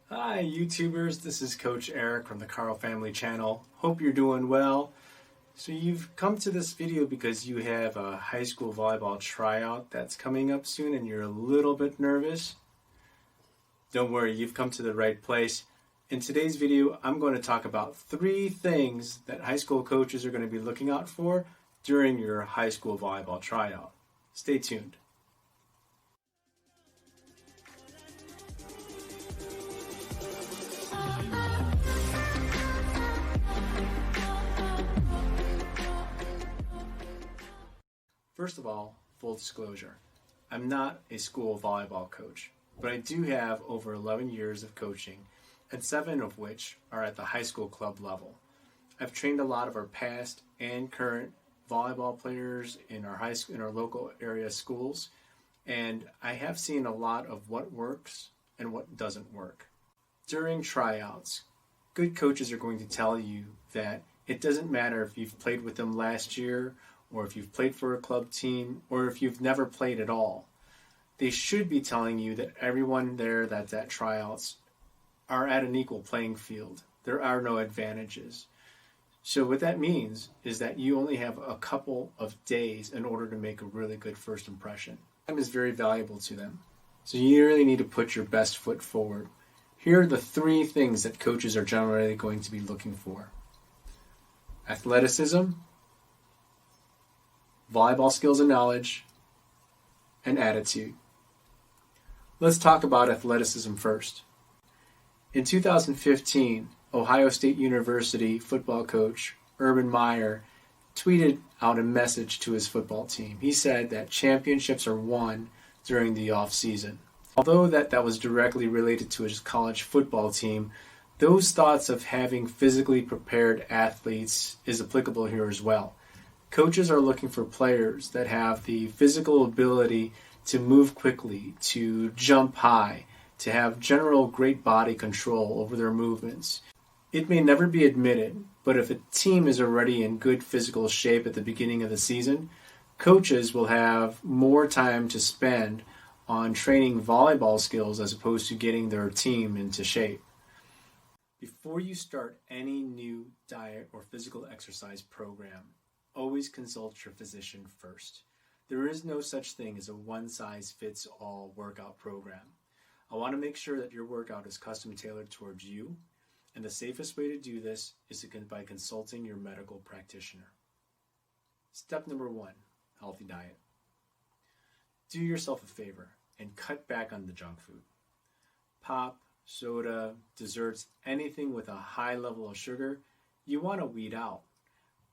Hi YouTubers, this is Coach Eric from the Caro family channel. Hope you're doing well. So you've come to this video because you have a high school volleyball tryout that's coming up soon and you're a little bit nervous. Don't worry, you've come to the right place. In today's video, I'm going to talk about 3 things that high school coaches are going to be looking out for during your high school volleyball tryout. Stay tuned. First of all, full disclosure, I'm not a school volleyball coach, but I do have over 11 years of coaching, and 7 of which are at the high school club level. I've trained a lot of our past and current volleyball players in our local area schools, and I have seen a lot of what works and what doesn't work. During tryouts, good coaches are going to tell you that it doesn't matter if you've played with them last year or if you've played for a club team, or if you've never played at all. They should be telling you that everyone there that's at tryouts are at an equal playing field. There are no advantages. So what that means is that you only have a couple of days in order to make a really good first impression. Time is very valuable to them. So you really need to put your best foot forward. Here are the 3 things that coaches are generally going to be looking for: athleticism, volleyball skills and knowledge, and attitude. Let's talk about athleticism first. In 2015, Ohio State University football coach Urban Meyer tweeted out a message to his football team. He said that championships are won during the off-season. Although that was directly related to his college football team, those thoughts of having physically prepared athletes is applicable here as well. Coaches are looking for players that have the physical ability to move quickly, to jump high, to have general great body control over their movements. It may never be admitted, but if a team is already in good physical shape at the beginning of the season, coaches will have more time to spend on training volleyball skills as opposed to getting their team into shape. Before you start any new diet or physical exercise program, always consult your physician first. There is no such thing as a one-size-fits-all workout program. I want to make sure that your workout is custom tailored towards you, and the safest way to do this is by consulting your medical practitioner. Step number 1, healthy diet. Do yourself a favor and cut back on the junk food. Pop, soda, desserts, anything with a high level of sugar, you want to weed out.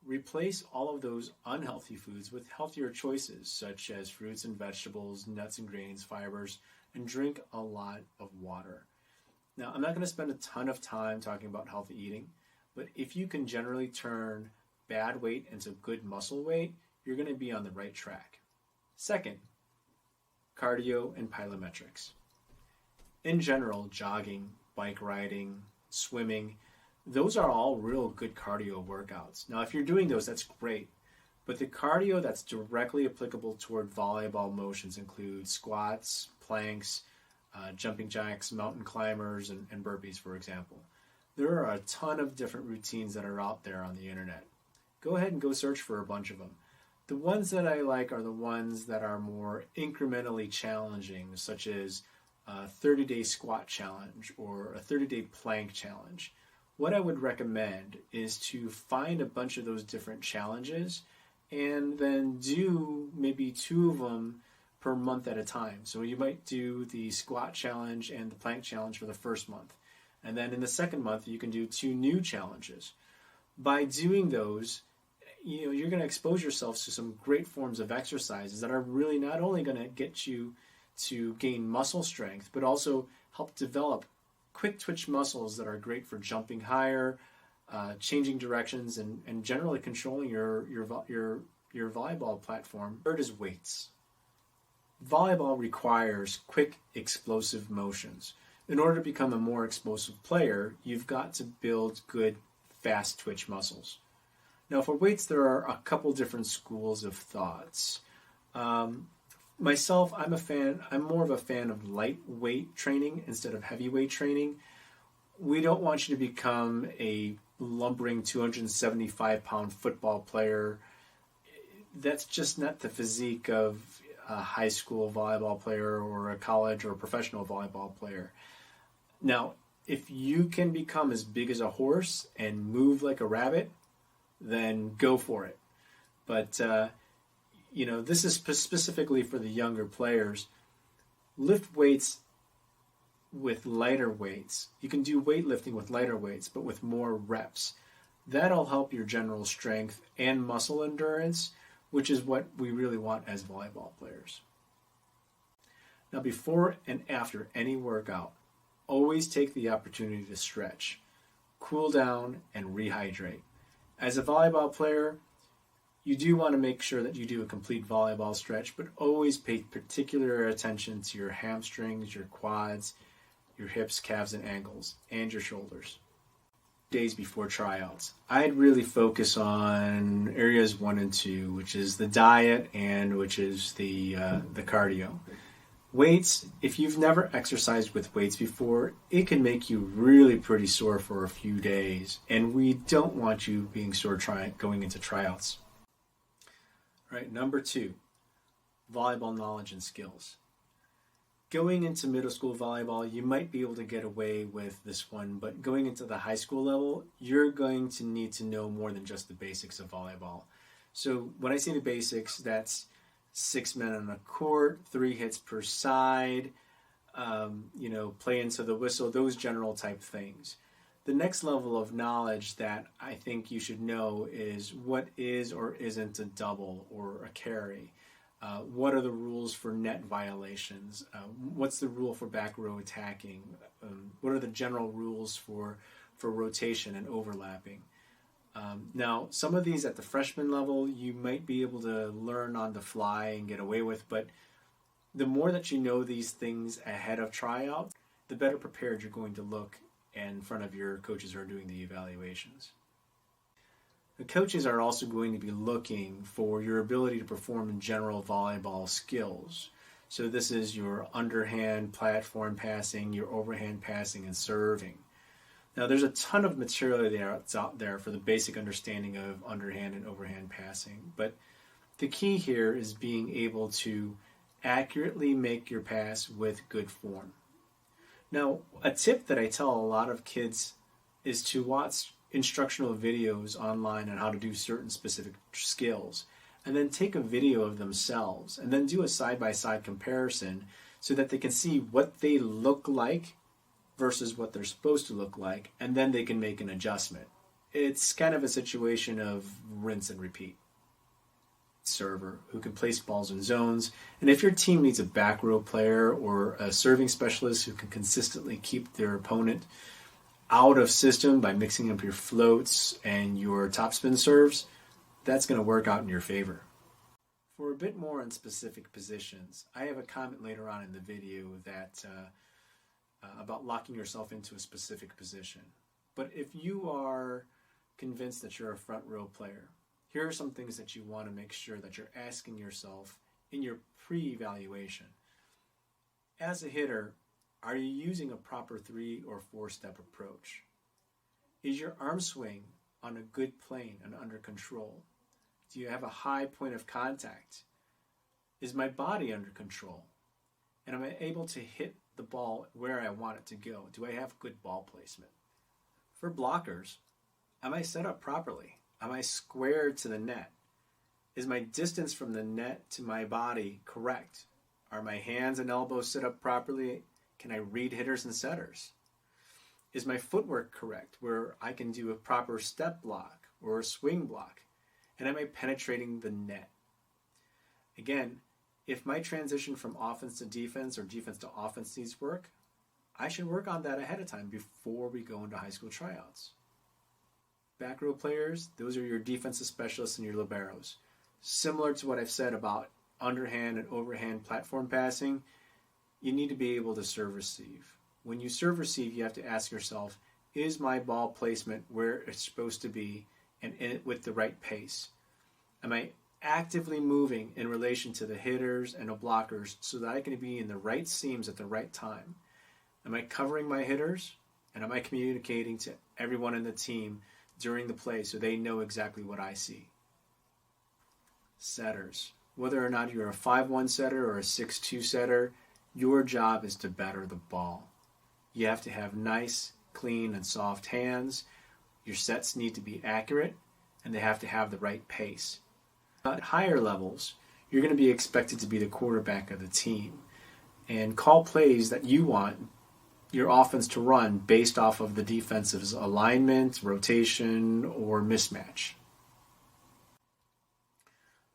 Replace all of those unhealthy foods with healthier choices, such as fruits and vegetables, nuts and grains, fibers, and drink a lot of water. Now, I'm not going to spend a ton of time talking about healthy eating, but if you can generally turn bad weight into good muscle weight, you're going to be on the right track. Second, cardio and plyometrics. In general, jogging, bike riding, swimming, those are all real good cardio workouts. Now, if you're doing those, that's great. But the cardio that's directly applicable toward volleyball motions include squats, planks, jumping jacks, mountain climbers, and burpees, for example. There are a ton of different routines that are out there on the internet. Go ahead and go search for a bunch of them. The ones that I like are the ones that are more incrementally challenging, such as a 30-day squat challenge or a 30-day plank challenge. What I would recommend is to find a bunch of those different challenges and then do maybe 2 of them per month at a time. So you might do the squat challenge and the plank challenge for the first month. And then in the second month, you can do 2 new challenges. By doing those, you're going to expose yourself to some great forms of exercises that are really not only going to get you to gain muscle strength, but also help develop quick twitch muscles that are great for jumping higher, changing directions, and generally controlling your volleyball platform. Third is weights. Volleyball requires quick, explosive motions. In order to become a more explosive player, you've got to build good, fast twitch muscles. Now, for weights, there are a couple different schools of thoughts. Myself, I'm more of a fan of lightweight training instead of heavyweight training. we don't want you to become a lumbering 275-pound football player. That's just not the physique of a high school volleyball player or a college or a professional volleyball player. Now, if you can become as big as a horse and move like a rabbit, then go for it. But, this is specifically for the younger players. Lift weights with lighter weights. You can do weightlifting with lighter weights, but with more reps. That'll help your general strength and muscle endurance, which is what we really want as volleyball players. Now, before and after any workout, always take the opportunity to stretch, cool down, and rehydrate. As a volleyball player, you do want to make sure that you do a complete volleyball stretch, but always pay particular attention to your hamstrings, your quads, your hips, calves, and ankles, and your shoulders. Days before tryouts, I'd really focus on areas 1 and 2, which is the diet and which is the cardio. Weights, if you've never exercised with weights before, it can make you really pretty sore for a few days, and we don't want you being sore going into tryouts. All right, number 2, volleyball knowledge and skills. Going into middle school volleyball, you might be able to get away with this one, but going into the high school level, you're going to need to know more than just the basics of volleyball. So when I say the basics, that's 6 men on a court, 3 hits per side, play into the whistle, those general type things. The next level of knowledge that I think you should know is what is or isn't a double or a carry. What are the rules for net violations? What's the rule for back row attacking? What are the general rules for rotation and overlapping? Now, some of these at the freshman level, you might be able to learn on the fly and get away with, but the more that you know these things ahead of tryouts, the better prepared you're going to look in front of your coaches who are doing the evaluations. The coaches are also going to be looking for your ability to perform in general volleyball skills. So this is your underhand platform passing, your overhand passing, and serving. Now, there's a ton of material that's out there for the basic understanding of underhand and overhand passing, but the key here is being able to accurately make your pass with good form. Now, a tip that I tell a lot of kids is to watch instructional videos online on how to do certain specific skills, and then take a video of themselves, and then do a side-by-side comparison so that they can see what they look like versus what they're supposed to look like, and then they can make an adjustment. It's kind of a situation of rinse and repeat. Server who can place balls in zones, and if your team needs a back row player or a serving specialist who can consistently keep their opponent out of system by mixing up your floats and your topspin serves, that's going to work out in your favor. For a bit more on specific positions, I have a comment later on in the video that about locking yourself into a specific position. But if you are convinced that you're a front row player, here are some things that you want to make sure that you're asking yourself in your pre-evaluation. As a hitter, are you using a proper 3 or 4-step approach? Is your arm swing on a good plane and under control? Do you have a high point of contact? Is my body under control? And am I able to hit the ball where I want it to go? Do I have good ball placement? For blockers, am I set up properly? Am I square to the net? Is my distance from the net to my body correct? Are my hands and elbows set up properly? Can I read hitters and setters? Is my footwork correct, where I can do a proper step block or a swing block? And am I penetrating the net? Again, if my transition from offense to defense or defense to offense needs work, I should work on that ahead of time before we go into high school tryouts. Back row players, those are your defensive specialists and your liberos. Similar to what I've said about underhand and overhand platform passing, you need to be able to serve receive. When you serve receive, you have to ask yourself, is my ball placement where it's supposed to be and in it with the right pace? Am I actively moving in relation to the hitters and the blockers so that I can be in the right seams at the right time? Am I covering my hitters? And am I communicating to everyone in the team during the play so they know exactly what I see? Setters. Whether or not you're a 5-1 setter or a 6-2 setter, your job is to batter the ball. You have to have nice, clean, and soft hands. Your sets need to be accurate, and they have to have the right pace. At higher levels, you're going to be expected to be the quarterback of the team and call plays that you want your offense to run based off of the defensive's alignment, rotation, or mismatch.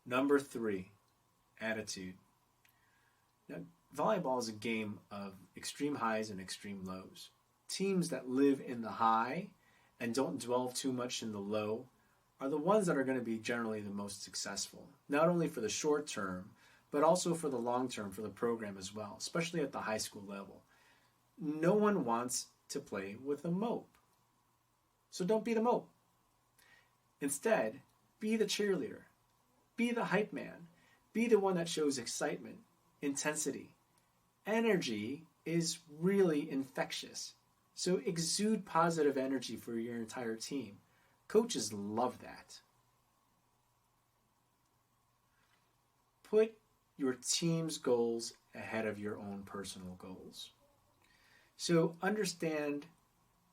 Number 3, attitude. Now, volleyball is a game of extreme highs and extreme lows. Teams that live in the high and don't dwell too much in the low are the ones that are going to be generally the most successful, not only for the short term, but also for the long term for the program as well, especially at the high school level. No one wants to play with a mope. So don't be the mope. Instead, be the cheerleader. Be the hype man. Be the one that shows excitement, intensity. Energy is really infectious. So exude positive energy for your entire team. Coaches love that. Put your team's goals ahead of your own personal goals. So understand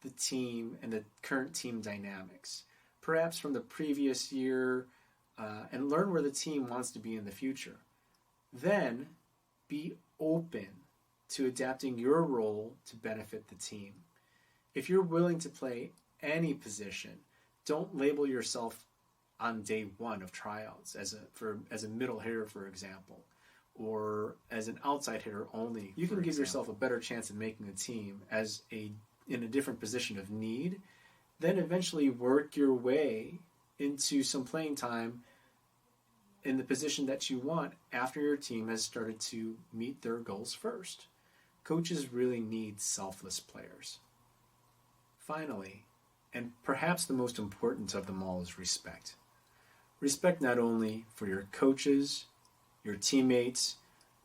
the team and the current team dynamics, perhaps from the previous year, and learn where the team wants to be in the future. Then be open to adapting your role to benefit the team. If you're willing to play any position, don't label yourself on day one of tryouts as a middle hitter, for example, or as an outside hitter only. You can give yourself a better chance of making the team in a different position of need, then eventually work your way into some playing time in the position that you want after your team has started to meet their goals first. Coaches really need selfless players. Finally, and perhaps the most important of them all, is respect. Respect not only for your coaches, your teammates,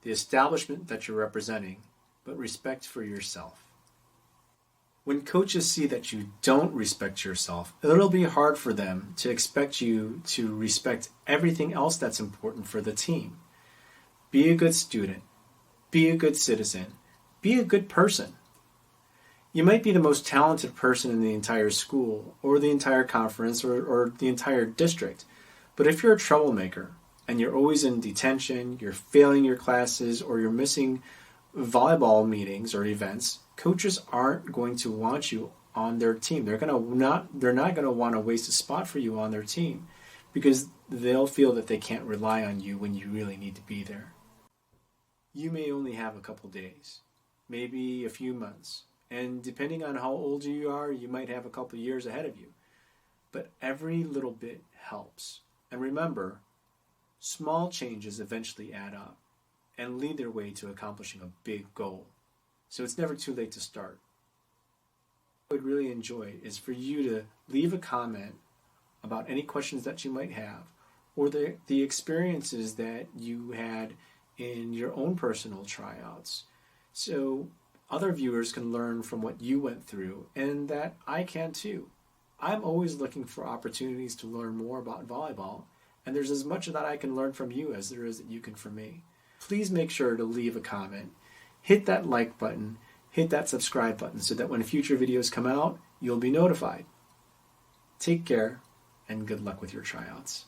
the establishment that you're representing, but respect for yourself. When coaches see that you don't respect yourself, it'll be hard for them to expect you to respect everything else that's important for the team. Be a good student. Be a good citizen. Be a good person. You might be the most talented person in the entire school, or the entire conference, or the entire district. But if you're a troublemaker, and you're always in detention, you're failing your classes, or you're missing volleyball meetings or events, coaches aren't going to want you on their team. They're not going to want to waste a spot for you on their team because they'll feel that they can't rely on you when you really need to be there. You may only have a couple days, maybe a few months, and depending on how old you are, you might have a couple years ahead of you. But every little bit helps. And remember, small changes eventually add up and lead their way to accomplishing a big goal. So it's never too late to start. What I would really enjoy is for you to leave a comment about any questions that you might have, or the experiences that you had in your own personal tryouts. So other viewers can learn from what you went through, and that I can too. I'm always looking for opportunities to learn more about volleyball, and there's as much that I can learn from you as there is that you can from me. Please make sure to leave a comment, hit that like button, hit that subscribe button so that when future videos come out, you'll be notified. Take care, and good luck with your tryouts.